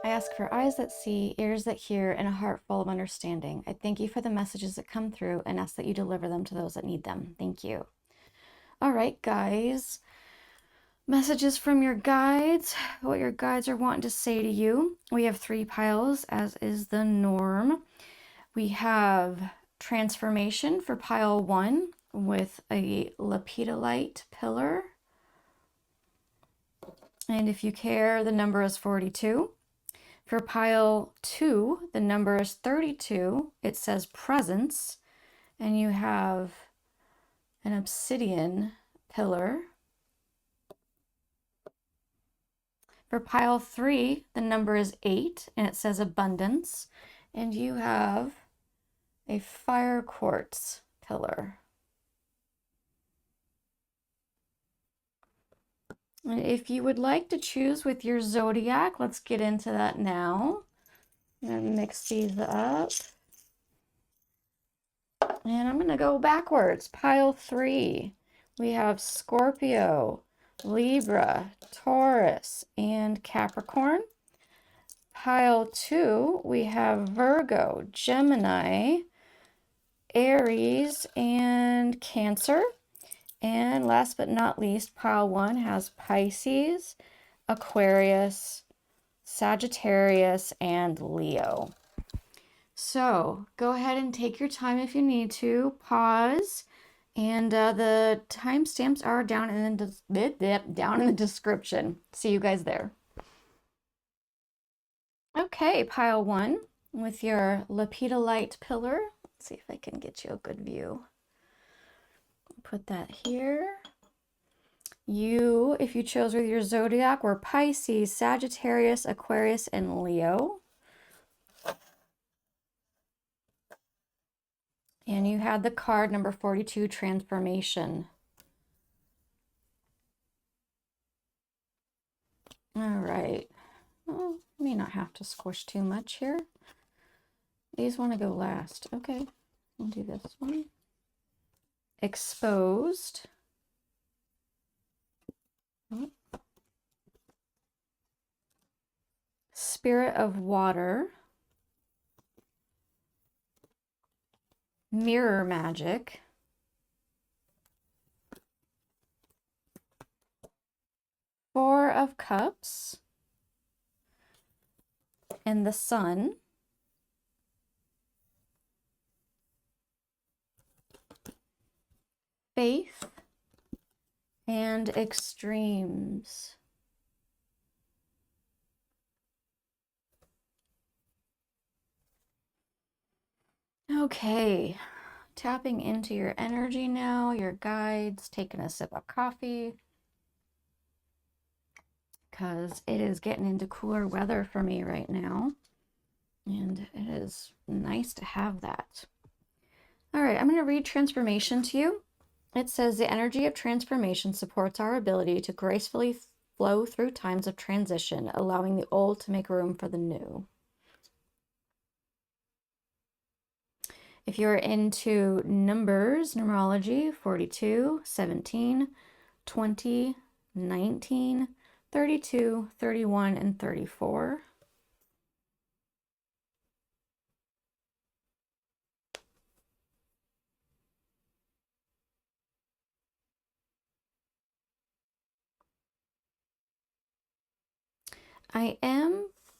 I ask for eyes that see, ears that hear, and a heart full of understanding. I thank you for the messages that come through and ask that you deliver them to those that need them. Thank you. All right, guys. Messages from your guides, what your guides are wanting to say to you. We have 3 piles, as is the norm. We have transformation for pile 1 with a lepidolite pillar. And if you care, the number is 42. For pile 2, the number is 32. It says presence, and you have an obsidian pillar. For pile 3, the number is 8, and it says abundance, and you have a fire quartz pillar. And if you would like to choose with your zodiac, let's get into that now. I'm going to mix these up. And I'm going to go backwards. Pile 3, we have Scorpio, Libra, Taurus, and Capricorn. Pile 2, we have Virgo, Gemini, Aries, and Cancer. And last but not least, pile 1 has Pisces, Aquarius, Sagittarius, and Leo. So go ahead and take your time if you need to. Pause. And the timestamps are down in the description. See you guys there. Okay, pile 1 with your lepidolite pillar. Let's see if I can get you a good view. Put that here. You, if you chose with your zodiac, were Pisces, Sagittarius, Aquarius, and Leo. And you had the card number 42, transformation. All right. Well, may not have to squish too much here. These want to go last. Okay, we'll do this one. Exposed. Spirit of water. Mirror magic. Four of Cups. And the Sun. Faith. And extremes. Okay, tapping into your energy now, your guides, taking a sip of coffee, because it is getting into cooler weather for me right now, and it is nice to have that. All right, I'm going to read transformation to you. It says the energy of transformation supports our ability to gracefully flow through times of transition, allowing the old to make room for the new. If you're into numbers, numerology, 42, 17, 20, 19, 32, 31, and 34.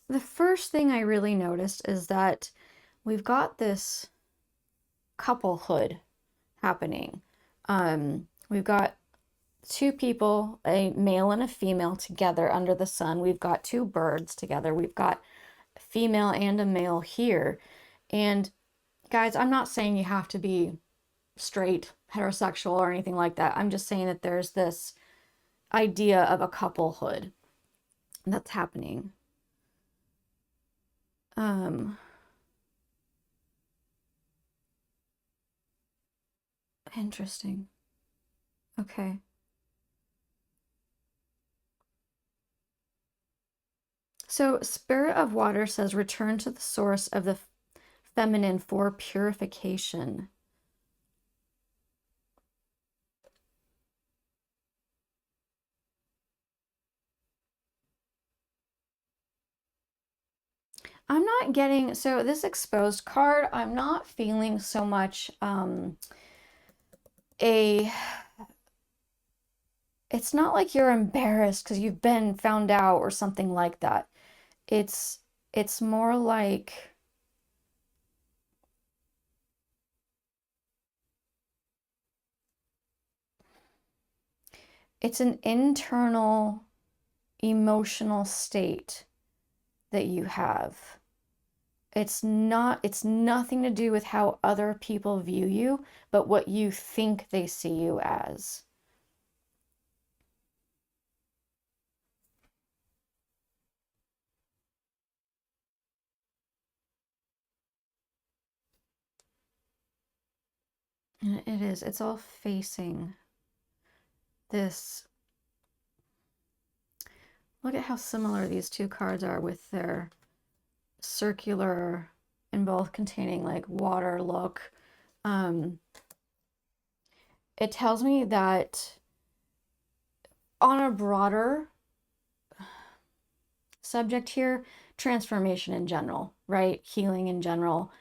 The first thing I really noticed is that we've got this couplehood happening. We've got 2 people, a male and a female, together under the sun. We've got 2 birds together. We've got a female and a male here. And guys, I'm not saying you have to be straight, heterosexual, or anything like that. I'm just saying that there's this idea of a couplehood that's happening. Interesting. Okay. So Spirit of Water says return to the source of the feminine for purification. I'm not getting, so this exposed card, I'm not feeling so much a, it's not like you're embarrassed because you've been found out or something like that. It's it's more like it's an internal emotional state that you have. It's nothing to do with how other people view you, but what you think they see you as. And it is, it's all facing this. Look at how similar these two cards are with their circular and both containing like water look. Um, it tells me that on a broader subject here, transformation in general, right? Healing in general.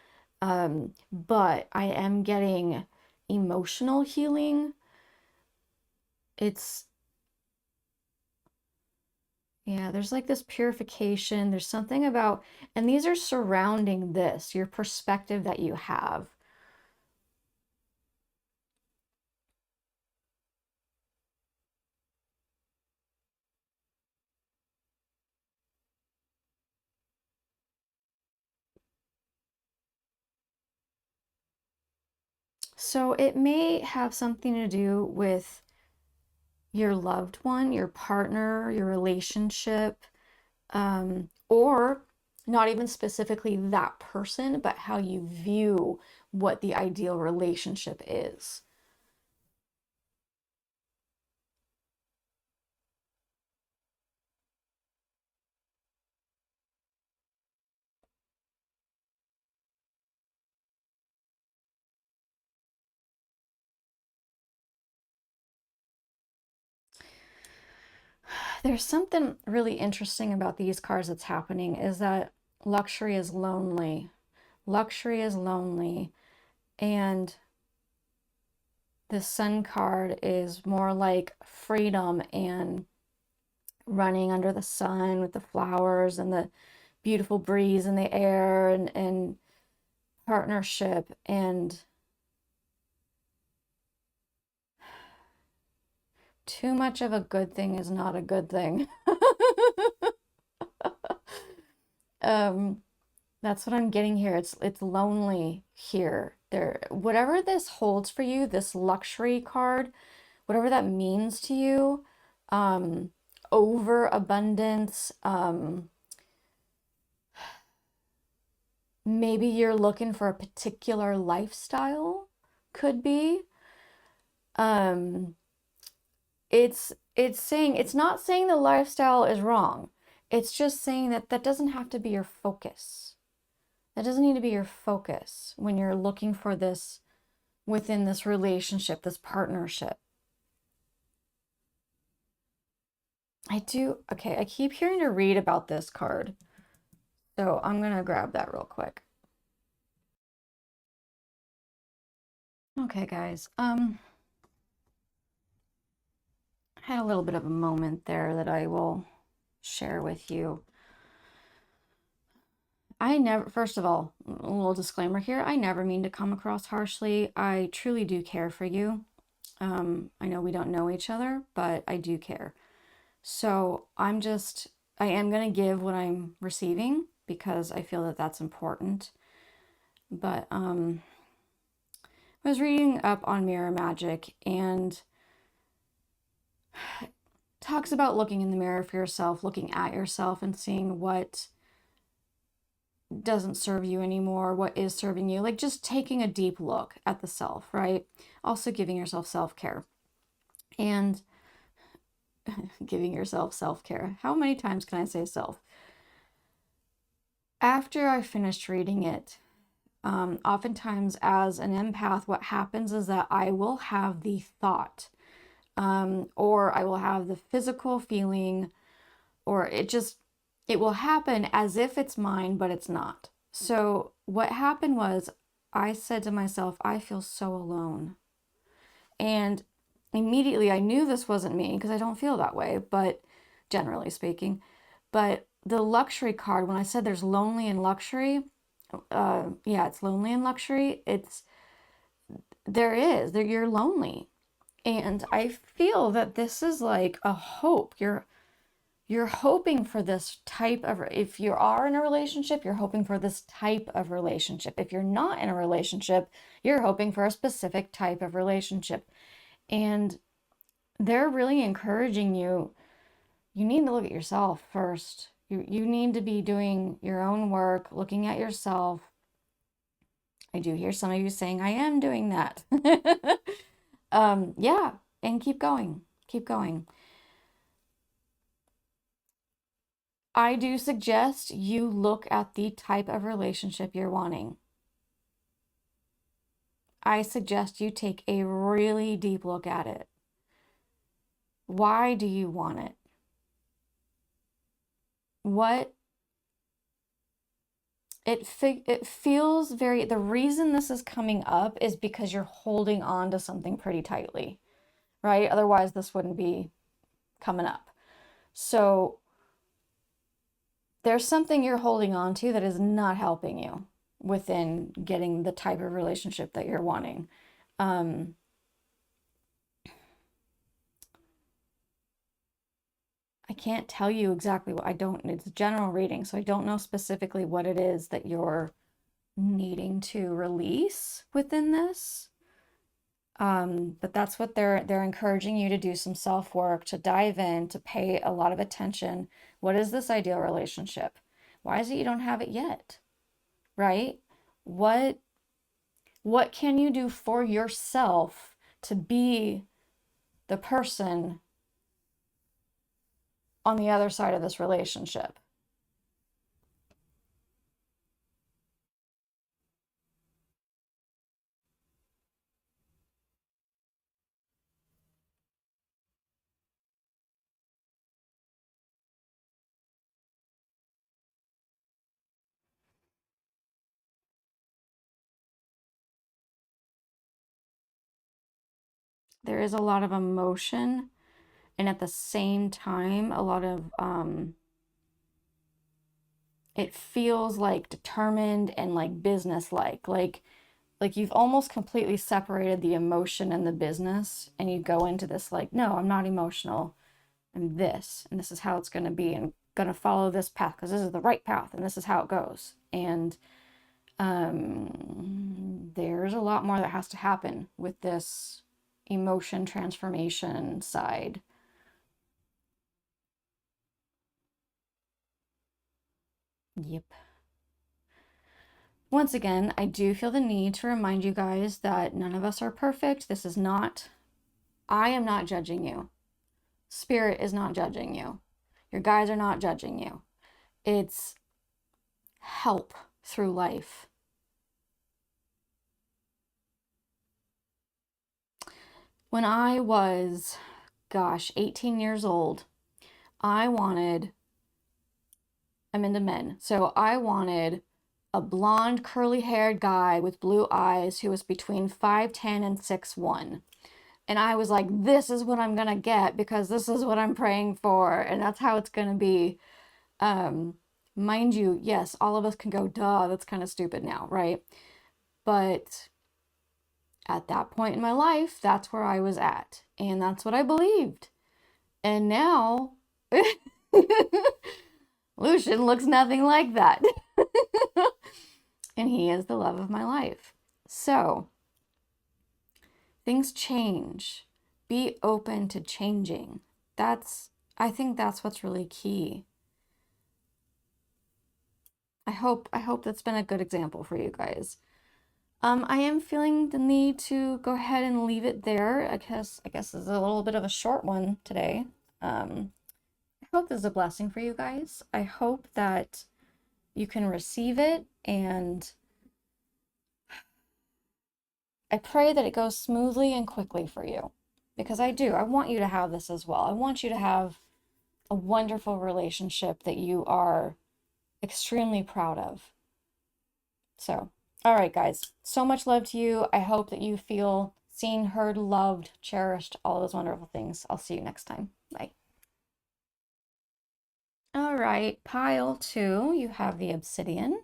But I am getting emotional healing. It's, yeah, there's like this purification. There's something about, and these are surrounding this, your perspective that you have. So it may have something to do with your loved one, your partner, your relationship, or not even specifically that person, but how you view what the ideal relationship is. There's something really interesting about these cards that's happening is that luxury is lonely. Luxury is lonely. And the sun card is more like freedom and running under the sun with the flowers and the beautiful breeze in the air and partnership. And too much of a good thing is not a good thing. um, that's what I'm getting here. It's lonely here. There, whatever this holds for you, this luxury card, whatever that means to you, um, overabundance, maybe you're looking for a particular lifestyle, could be. Um, it's saying it's not saying the lifestyle is wrong. It's just saying that that doesn't have to be your focus. That doesn't need to be your focus when you're looking for this within this relationship, this partnership. I do, okay, I keep hearing to read about this card. So I'm gonna grab that real quick. Okay, guys. I had a little bit of a moment there that I will share with you. I never, first of all, a little disclaimer here, I never mean to come across harshly. I truly do care for you. I know we don't know each other, but I do care. So I am going to give what I'm receiving because I feel that that's important. But I was reading up on mirror magic and talks about looking in the mirror for yourself, looking at yourself and seeing what doesn't serve you anymore, what is serving you, like just taking a deep look at the self, right? Also giving yourself self-care and giving yourself self-care. How many times can I say self? After I finished reading it, oftentimes as an empath, what happens is that I will have the thought, or I will have the physical feeling, or it just, it will happen as if it's mine, but it's not. So what happened was I said to myself, I feel so alone. And immediately I knew this wasn't me because I don't feel that way, but generally speaking. But the luxury card, when I said there's lonely and luxury, yeah, it's lonely and luxury. You're lonely. And I feel that this is like a hope. You're hoping for this type of, if you are in a relationship, you're hoping for this type of relationship. If you're not in a relationship, you're hoping for a specific type of relationship. And they're really encouraging you. You need to look at yourself first. You need to be doing your own work, looking at yourself. I do hear some of you saying, I am doing that. Yeah, and keep going. Keep going. I do suggest you look at the type of relationship you're wanting. I suggest you take a really deep look at it. Why do you want it? What it feels very, the reason this is coming up is because you're holding on to something pretty tightly, right? Otherwise this wouldn't be coming up. So there's something you're holding on to that is not helping you within getting the type of relationship that you're wanting. I can't tell you exactly what it's a general reading, so I don't know specifically what it is that you're needing to release within this. But that's what they're encouraging you to do, some self-work, to dive in, to pay a lot of attention. What is this ideal relationship? Why is it you don't have it yet? Right? What can you do for yourself to be the person on the other side of this relationship? There is a lot of emotion, and at the same time a lot of it feels like determined and like business like you've almost completely separated the emotion and the business, and you go into this like, no, I'm not emotional, I'm this, and this is how it's going to be, and going to follow this path because this is the right path and this is how it goes. And there's a lot more that has to happen with this emotion transformation side. Yep. Once again, I do feel the need to remind you guys that none of us are perfect. This is not, I am not judging you. Spirit is not judging you. Your guides are not judging you. It's help through life. When I was, 18 years old, I'm into men. So I wanted a blonde, curly-haired guy with blue eyes who was between 5'10" and 6'1". And I was like, this is what I'm going to get because this is what I'm praying for. And that's how it's going to be. Mind you, yes, all of us can go, duh, that's kind of stupid now, right? But at that point in my life, that's where I was at. And that's what I believed. And now, Lucian looks nothing like that. And he is the love of my life. So, things change. Be open to changing. I think that's what's really key. I hope that's been a good example for you guys. I am feeling the need to go ahead and leave it there. I guess this is a little bit of a short one today. I hope this is a blessing for you guys. I hope that you can receive it, and I pray that it goes smoothly and quickly for you, because I do. I want you to have this as well. I want you to have a wonderful relationship that you are extremely proud of. So, all right, guys, so much love to you. I hope that you feel seen, heard, loved, cherished, all those wonderful things. I'll see you next time. Bye. All right, pile 2, you have the obsidian.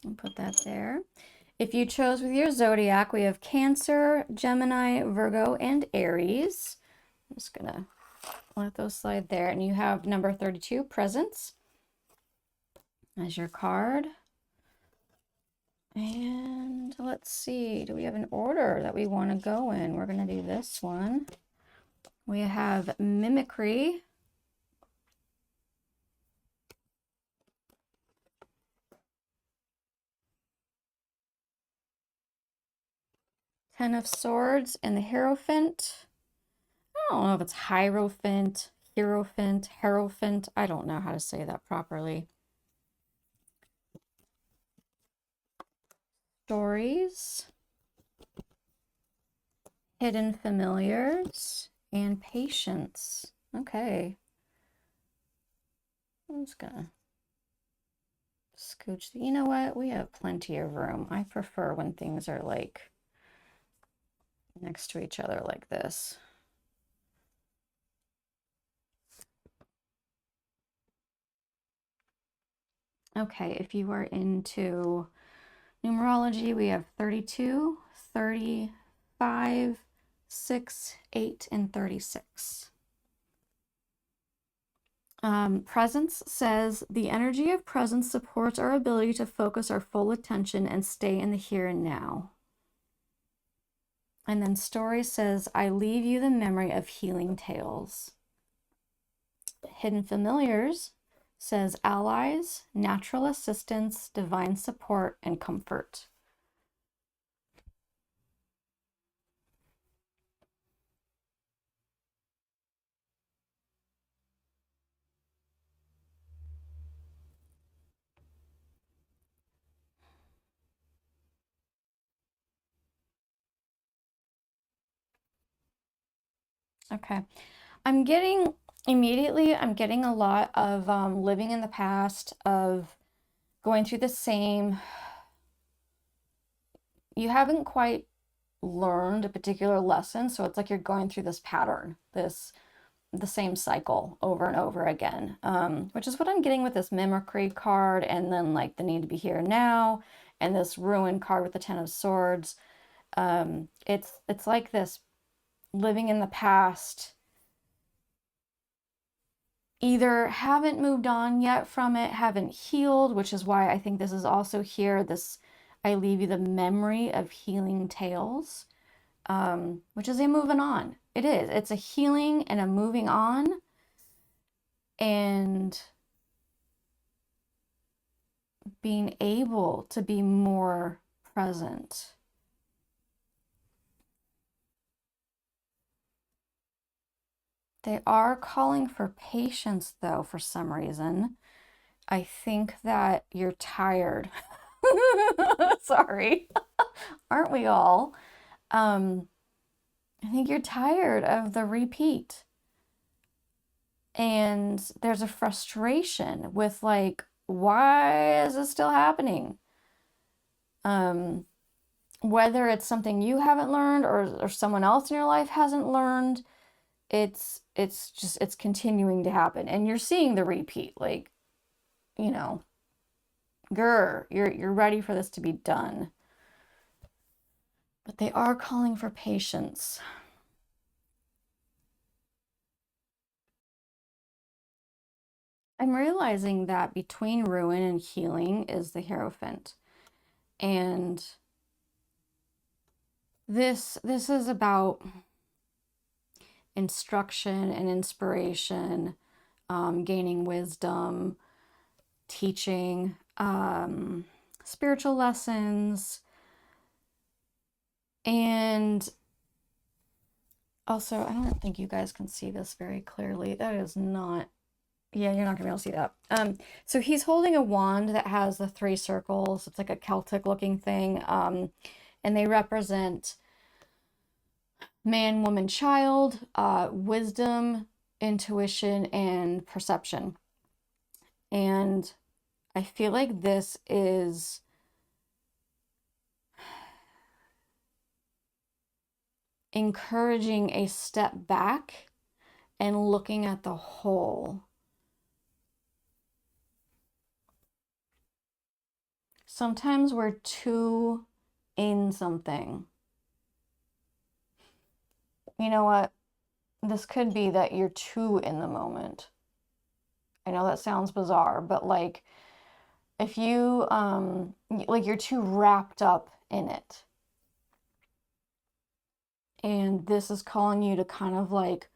I'll put that there. If you chose with your zodiac, we have Cancer, Gemini, Virgo, and Aries. I'm just gonna let those slide there. And you have number 32, Presence, as your card. And let's see, do we have an order that we want to go in? We're going to do this one. We have Mimicry, Ten of Swords, and the Hierophant. I don't know if it's Hierophant, Hierophant. I don't know how to say that properly. Stories, Hidden Familiars, and Patience. Okay. I'm just gonna scooch. You know what? We have plenty of room. I prefer when things are like next to each other like this. Okay, if you are into numerology, we have 32, 35, 6, 8, and 36. Presence says the energy of presence supports our ability to focus our full attention and stay in the here and now. And then story says, I leave you the memory of healing tales. Hidden familiars says allies, natural assistance, divine support, and comfort. Okay. I'm getting a lot of living in the past, of going through the same. You haven't quite learned a particular lesson, so it's like you're going through this pattern, the same cycle over and over again, which is what I'm getting with this mimicry card, and then like the need to be here now, and this ruin card with the Ten of Swords. It's like this living in the past, either haven't moved on yet from it, haven't healed, which is why I think this is also here, this I leave you the memory of healing tales, which is a moving on. It is. It's a healing and a moving on, and being able to be more present. They are calling for patience, though, for some reason. I think that you're tired. Sorry. Aren't we all? I think you're tired of the repeat. And there's a frustration with like, why is this still happening? Whether it's something you haven't learned or someone else in your life hasn't learned, it's continuing to happen. And you're seeing the repeat, like, you know, you're ready for this to be done. But they are calling for patience. I'm realizing that between ruin and healing is the Hierophant. And this is about instruction and inspiration, gaining wisdom, teaching, spiritual lessons, and also, I don't think you guys can see this very clearly. That is not, yeah, you're not gonna be able to see that. So he's holding a wand that has the 3 circles. It's like a Celtic looking thing. And they represent man, woman, child, wisdom, intuition, and perception. And I feel like this is encouraging a step back and looking at the whole. Sometimes we're too in something. You know what? This could be that you're too in the moment. I know that sounds bizarre, but like if you like you're too wrapped up in it. And this is calling you to kind of like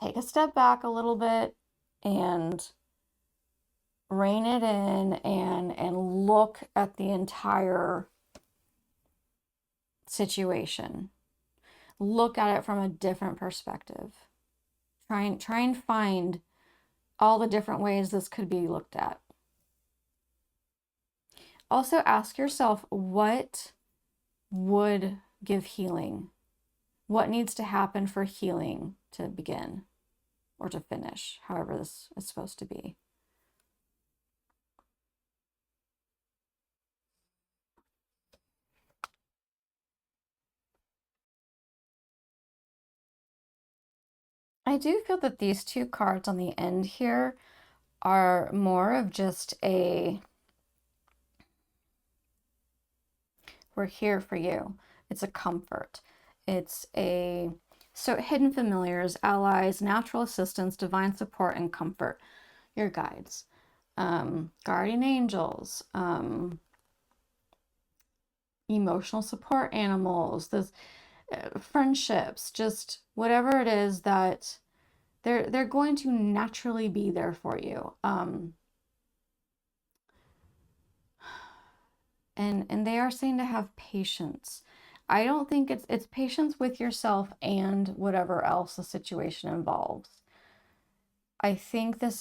take a step back a little bit and rein it in and look at the entire situation. Look at it from a different perspective. Try and find all the different ways this could be looked at. Also ask yourself, what would give healing? What needs to happen for healing to begin or to finish, however this is supposed to be? I do feel that these two cards on the end here are more of just a, we're here for you. It's a comfort. It's a, so hidden familiars, allies, natural assistance, divine support, and comfort. Your guides, guardian angels, emotional support animals, this friendships, just whatever it is that they're going to naturally be there for you. And they are saying to have patience. I don't think it's patience with yourself and whatever else the situation involves. I think it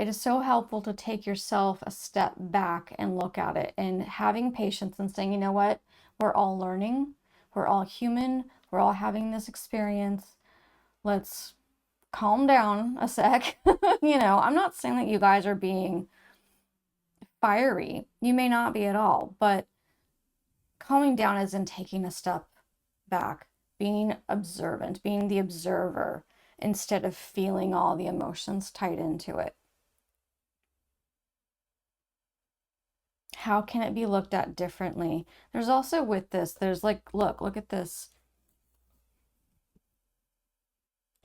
is so helpful to take yourself a step back and look at it and having patience and saying, you know what, we're all learning, we're all human, we're all having this experience. Let's calm down a sec. You know, I'm not saying that you guys are being fiery. You may not be at all, but calming down is in taking a step back, being observant, being the observer instead of feeling all the emotions tied into it. How can it be looked at differently? There's also with this, there's like, look at this.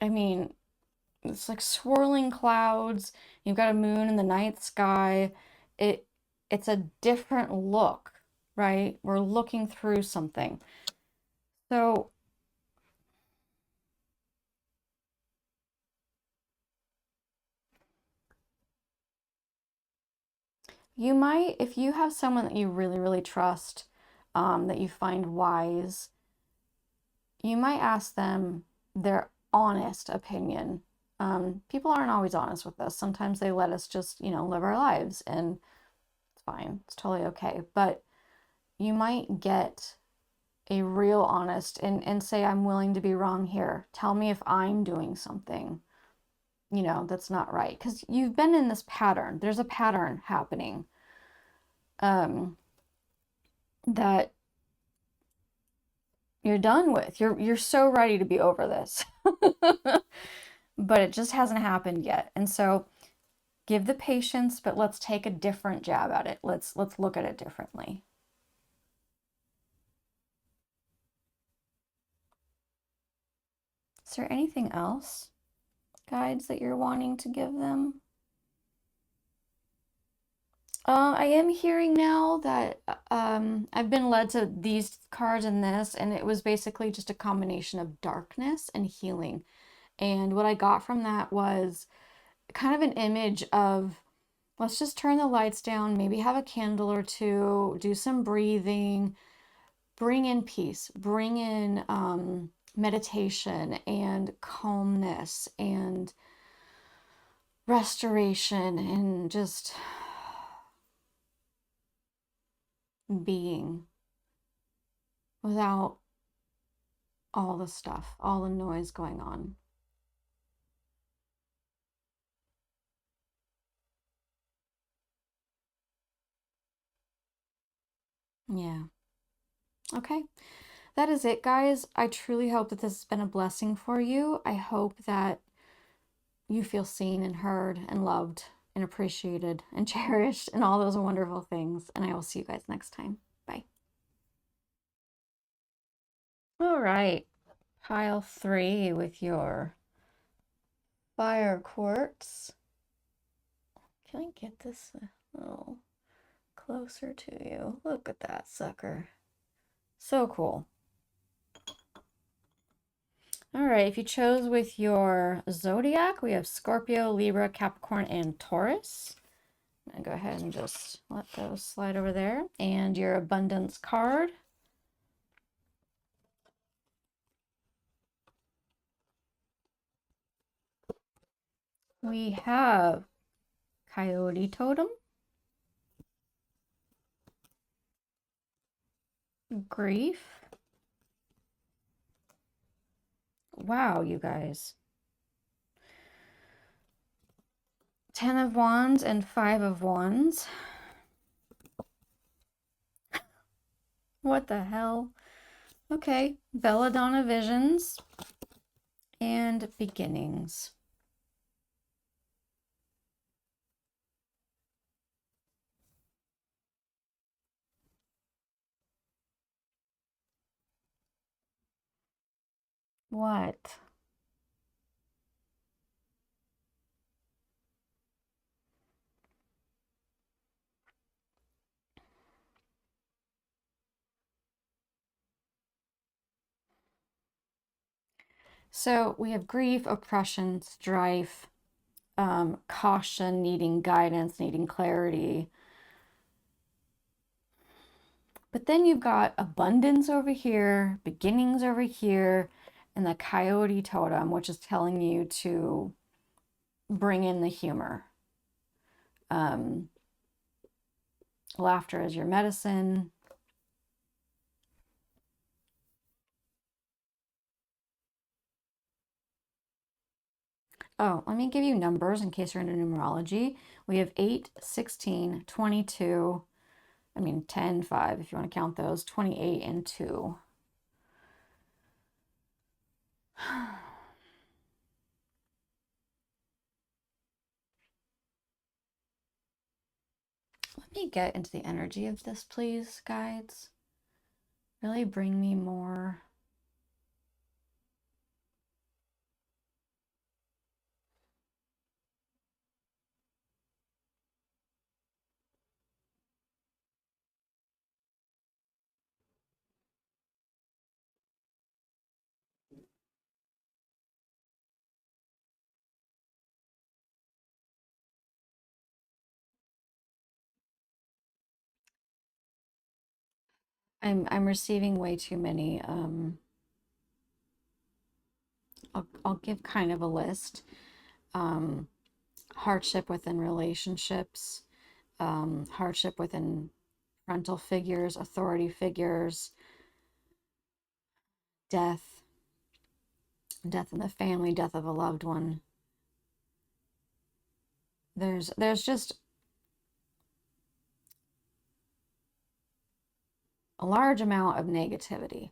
I mean, it's like swirling clouds. You've got a moon in the night sky. It's a different look, right? We're looking through something. So you might, if you have someone that you really, really trust, that you find wise, you might ask them their honest opinion. People aren't always honest with us. Sometimes they let us just, live our lives, and it's fine. It's totally okay. But you might get a real honest and say, I'm willing to be wrong here. Tell me if I'm doing something, that's not right. Because you've been in this pattern. There's a pattern happening that you're done with. You're so ready to be over this. But it just hasn't happened yet. And so give the patience, but let's take a different jab at it. Let's look at it differently. Is there anything else, guides, that you're wanting to give them? I am hearing now that I've been led to these cards and this, and it was basically just a combination of darkness and healing. And what I got from that was kind of an image of, let's just turn the lights down, maybe have a candle or two, do some breathing, bring in peace, bring in meditation and calmness and restoration and just being without all the stuff, all the noise going on. Yeah. Okay. That is it, guys. I truly hope that this has been a blessing for you. I hope that you feel seen and heard and loved and appreciated and cherished and all those wonderful things. And I will see you guys next time. Bye. All right. Pile 3 with your fire quartz. Can I get this a little closer to you? Look at that sucker. So cool. All right, if you chose with your zodiac, we have Scorpio, Libra, Capricorn, and Taurus. I'm gonna go ahead and just let those slide over there. And your abundance card. We have Coyote Totem, Grief. Wow, you guys. 10 of Wands and 5 of Wands. What the hell? Okay, Belladonna Visions and Beginnings. What? So we have grief, oppression, strife, caution, needing guidance, needing clarity. But then you've got abundance over here, beginnings over here, and the coyote totem, which is telling you to bring in the humor. Laughter is your medicine. Oh, let me give you numbers in case you're into numerology. We have 8, 16, 22, 10, 5, if you want to count those, 28, and 2. Let me get into the energy of this, please, guides. Really bring me more. I'm receiving way too many. I'll give kind of a list. Hardship within relationships, hardship within parental figures, authority figures, death, death in the family, death of a loved one. There's just a large amount of negativity.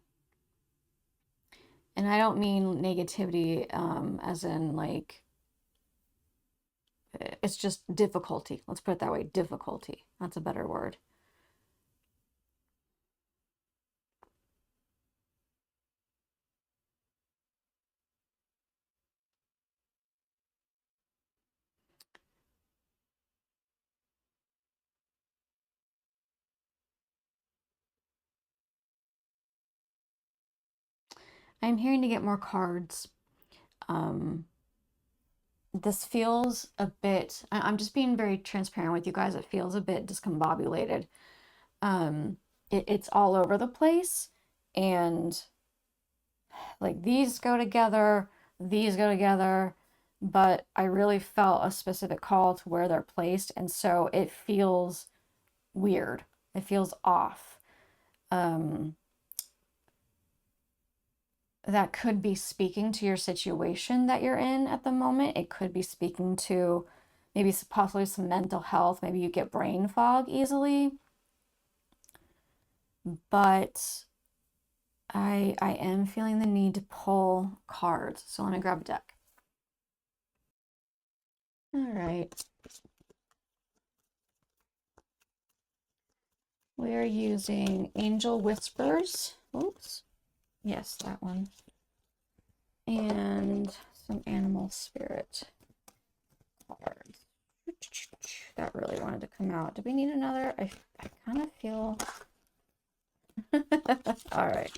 And I don't mean negativity as in like, it's just difficulty. Let's put it that way, difficulty. That's a better word. I'm hearing to get more cards. This feels a bit, I'm just being very transparent with you guys. It feels a bit discombobulated. It's all over the place. And like these go together, but I really felt a specific call to where they're placed. And so it feels weird. It feels off. that could be speaking to your situation that you're in at the moment. It could be speaking to maybe possibly some mental health. Maybe you get brain fog easily. But I am feeling the need to pull cards. So let me grab a deck. All right. We are using Angel Whispers. Oops. Yes, that one. And some Animal Spirit cards. That really wanted to come out. Do we need another? I kind of feel... All right.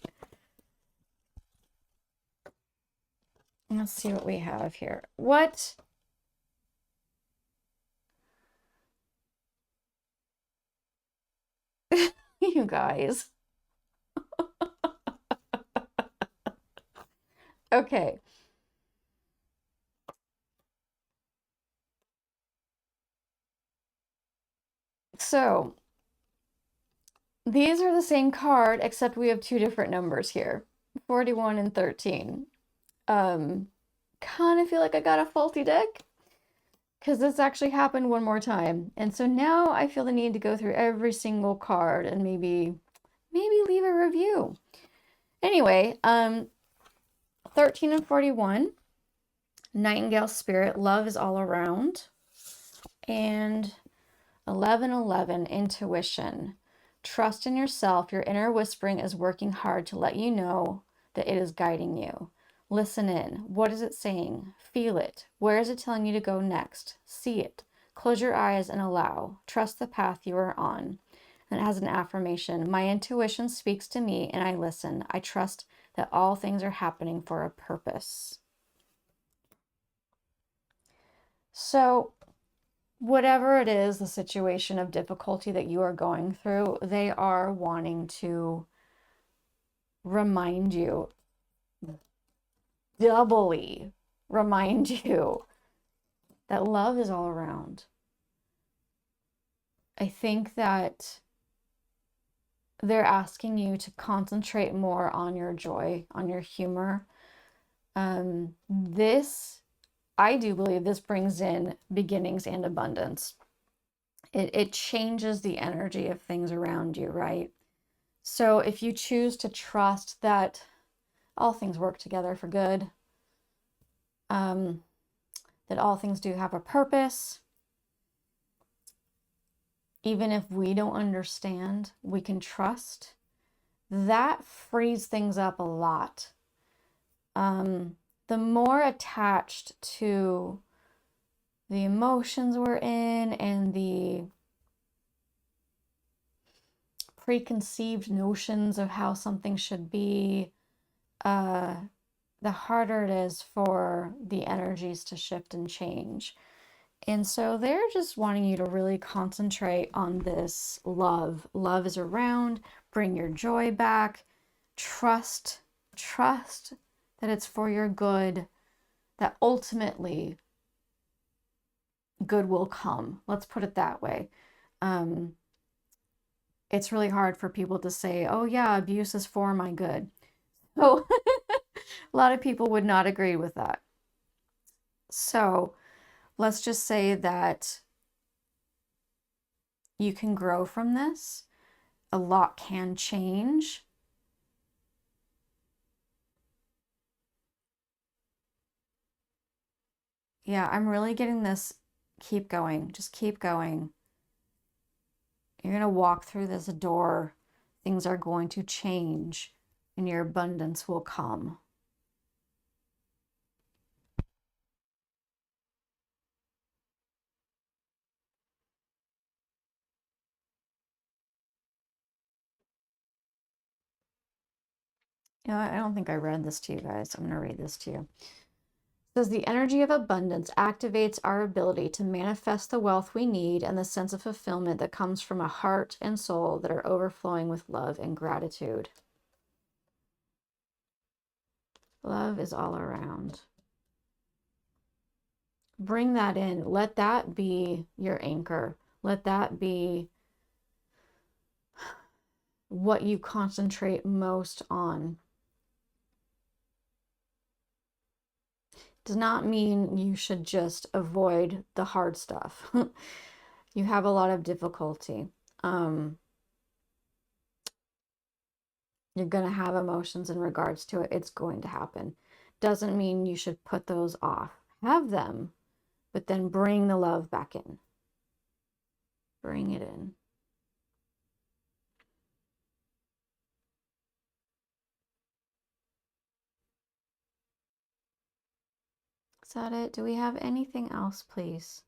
Let's see what we have here. What? You guys. Okay. So these are the same card, except we have two different numbers here, 41 and 13. Kind of feel like I got a faulty deck because this actually happened one more time. And so now I feel the need to go through every single card and maybe leave a review. Anyway, 13 and 41, Nightingale Spirit, love is all around. And 11, intuition. Trust in yourself. Your inner whispering is working hard to let you know that it is guiding you. Listen in. What is it saying? Feel it. Where is it telling you to go next? See it. Close your eyes and allow. Trust the path you are on. And it has an affirmation. My intuition speaks to me and I listen. I trust that all things are happening for a purpose. So, whatever it is, the situation of difficulty that you are going through, they are wanting to remind you, doubly remind you, that love is all around. I think that they're asking you to concentrate more on your joy, on your humor. I do believe this brings in beginnings and abundance. It changes the energy of things around you, right? So if you choose to trust that all things work together for good, that all things do have a purpose, even if we don't understand, we can trust, that frees things up a lot. The more attached to the emotions we're in and the preconceived notions of how something should be, the harder it is for the energies to shift and change. And so they're just wanting you to really concentrate on this love. Love is around. Bring your joy back. Trust that it's for your good, that ultimately good will come. Let's put it that way. It's really hard for people to say, oh yeah, abuse is for my good. So a lot of people would not agree with that. So let's just say that you can grow from this. A lot can change. Yeah, I'm really getting this. Keep going. Just keep going. You're going to walk through this door. Things are going to change and your abundance will come. You know, I don't think I read this to you guys. I'm going to read this to you. It says the energy of abundance activates our ability to manifest the wealth we need and the sense of fulfillment that comes from a heart and soul that are overflowing with love and gratitude. Love is all around. Bring that in. Let that be your anchor. Let that be what you concentrate most on. does not mean you should just avoid the hard stuff. You have a lot of difficulty. You're going to have emotions in regards to it. It's going to happen. Doesn't mean you should put those off. Have them, but then bring the love back in. Bring it in. Is that it? Do we have anything else, please?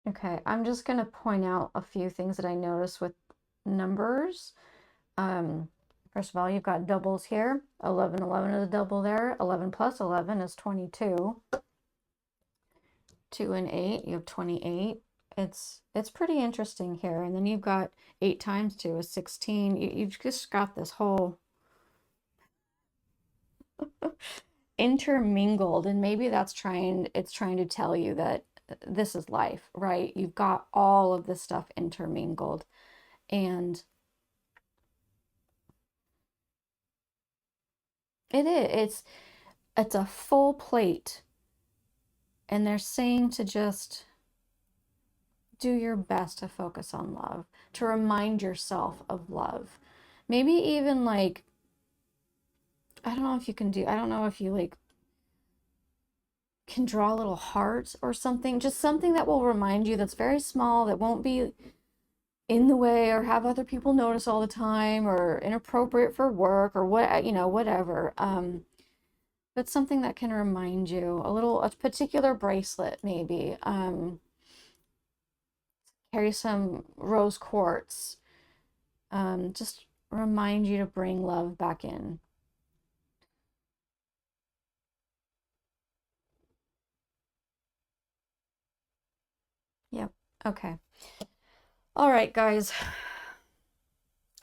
Okay, I'm just going to point out a few things that I noticed with numbers. First of all, you've got doubles here. 11, 11 is a double there. 11 plus 11 is 22. 2 and 8, you have 28. It's pretty interesting here. And then you've got 8 times 2 is 16. You've just got this whole intermingled, and maybe it's trying to tell you that this is life, right? You've got all of this stuff intermingled, and it's a full plate, and they're saying to just do your best to focus on love, to remind yourself of love. Maybe even like, I don't know if you like can draw little hearts or something, just something that will remind you, that's very small, that won't be in the way or have other people notice all the time or inappropriate for work or what, whatever. But something that can remind you, a particular bracelet maybe. Carry some rose quartz. Just remind you to bring love back in. Yep. Okay. All right, guys.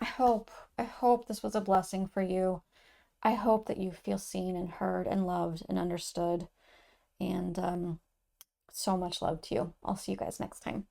I hope this was a blessing for you. I hope that you feel seen and heard and loved and understood. And so much love to you. I'll see you guys next time.